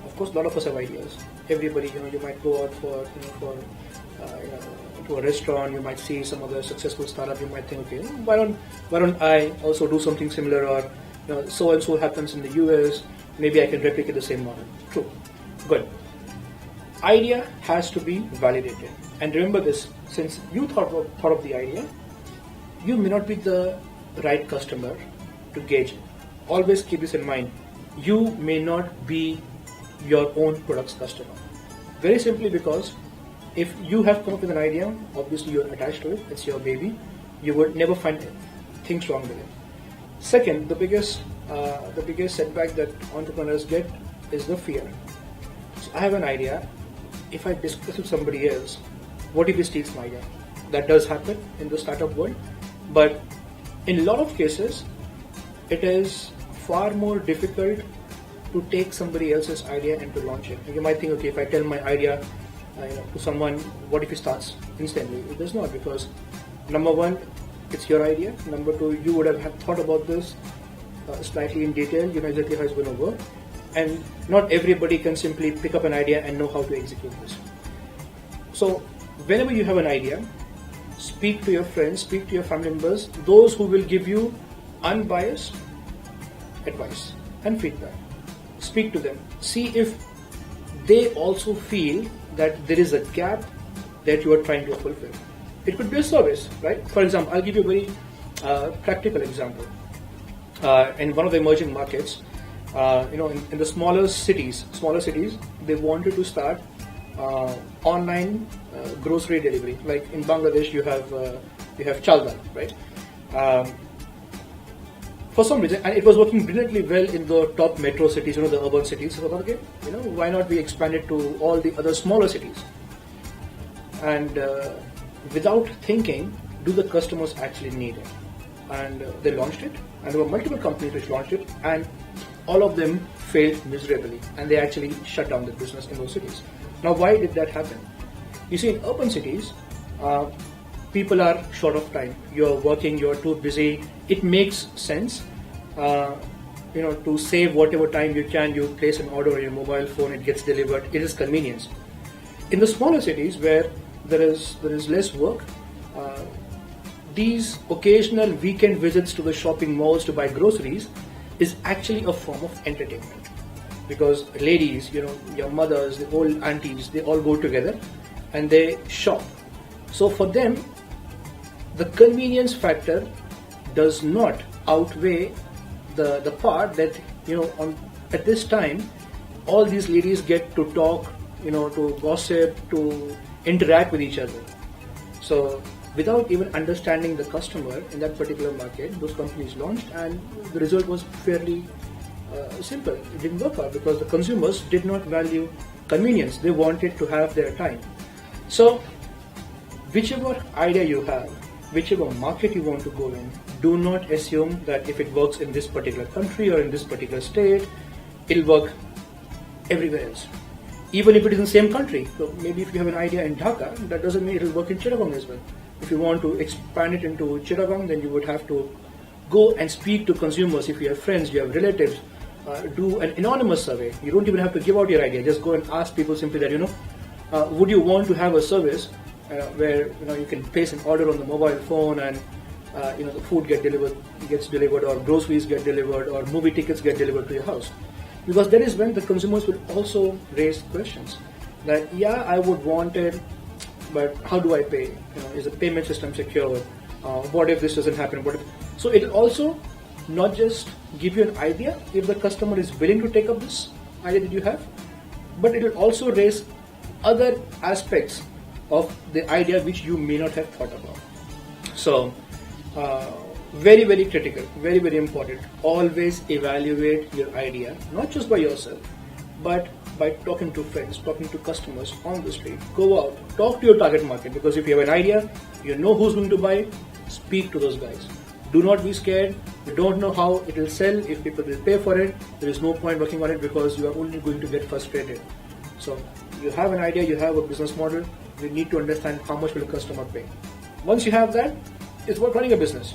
Of course, a lot of us have ideas. Everybody, you might go out to a restaurant. You might see some other successful startup. You might think, okay, why don't I also do something similar? Or so and so happens in the US. Maybe I can replicate the same model. True, good. Idea has to be validated. And remember this: since you thought of the idea, you may not be the right customer to gauge it. Always keep this in mind. You may not be your own product's customer. Very simply because if you have come up with an idea, obviously you're attached to it, it's your baby, you would never find things wrong with it. Second, the biggest setback that entrepreneurs get is the fear. So I have an idea, if I discuss with somebody else, what if he steals my idea? That does happen in the startup world, but in a lot of cases, it is far more difficult to take somebody else's idea and to launch it. You might think, okay, if I tell my idea to someone, what if he starts instantly? It does not, because number one, it's your idea. Number two, you would have thought about this slightly in detail. You know exactly how it's going to work. And not everybody can simply pick up an idea and know how to execute this. So whenever you have an idea, speak to your friends, speak to your family members, those who will give you unbiased advice and feedback. Speak to them. See if they also feel that there is a gap that you are trying to fulfill. It could be a service, right? For example, I'll give you a very practical example. In one of the emerging markets, in the smaller cities, they wanted to start online grocery delivery. Like in Bangladesh, you have Chaldan, right? For some reason, and it was working brilliantly well in the top metro cities, the urban cities. So, okay, why not we expand it to all the other smaller cities? And without thinking, do the customers actually need it? And they launched it, and there were multiple companies which launched it, and all of them failed miserably, and they actually shut down the business in those cities. Now, why did that happen? You see, in urban cities, people are short of time. You're working, you're too busy. It makes sense, to save whatever time you can. You place an order on your mobile phone, it gets delivered. It is convenience. In the smaller cities where there is less work, these occasional weekend visits to the shopping malls to buy groceries is actually a form of entertainment. Because ladies, your mothers, the old aunties, they all go together and they shop. So for them, the convenience factor does not outweigh the part that at this time all these ladies get to talk, to gossip, to interact with each other. So without even understanding the customer in that particular market, those companies launched, and the result was fairly simple. It didn't work out because the consumers did not value convenience. They wanted to have their time. So whichever idea you have, whichever market you want to go in, do not assume that if it works in this particular country or in this particular state, it'll work everywhere else. Even if it is in the same country. So maybe if you have an idea in Dhaka, that doesn't mean it'll work in Chittagong as well. If you want to expand it into Chittagong, then you would have to go and speak to consumers. If you have friends, you have relatives, do an anonymous survey. You don't even have to give out your idea. Just go and ask people simply that, would you want to have a service where you can place an order on the mobile phone and the food gets delivered, or groceries get delivered, or movie tickets get delivered to your house. Because that is when the consumers will also raise questions that, yeah, I would want it, but how do I pay? Is the payment system secure? What if this doesn't happen? So it will also not just give you an idea if the customer is willing to take up this idea that you have, but it will also raise other aspects of the idea which you may not have thought about. So very, very critical, very, very important. Always evaluate your idea, not just by yourself, but by talking to friends, talking to customers on the street. Go out, talk to your target market, because if you have an idea, you know who's going to buy it, speak to those guys. Do not be scared. You don't know how it will sell. If people will pay for it, there is no point working on it because you are only going to get frustrated. So you have an idea, you have a business model, you need to understand how much will the customer pay. Once you have that, it's about running a business.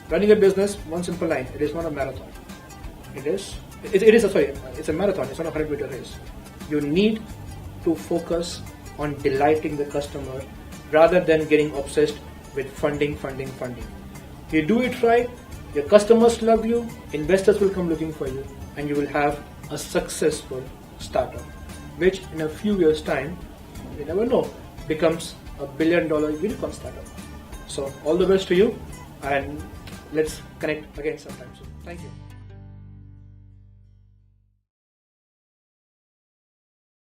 Running a business, one simple line, it is not a marathon. it's a marathon, it's not a 100-meter race. You need to focus on delighting the customer rather than getting obsessed with funding. You do it right, your customers love you, investors will come looking for you, and you will have a successful startup, which in a few years' time, you never know, becomes a $1 billion unicorn startup. So all the best to you, and let's connect again sometime soon. Thank you.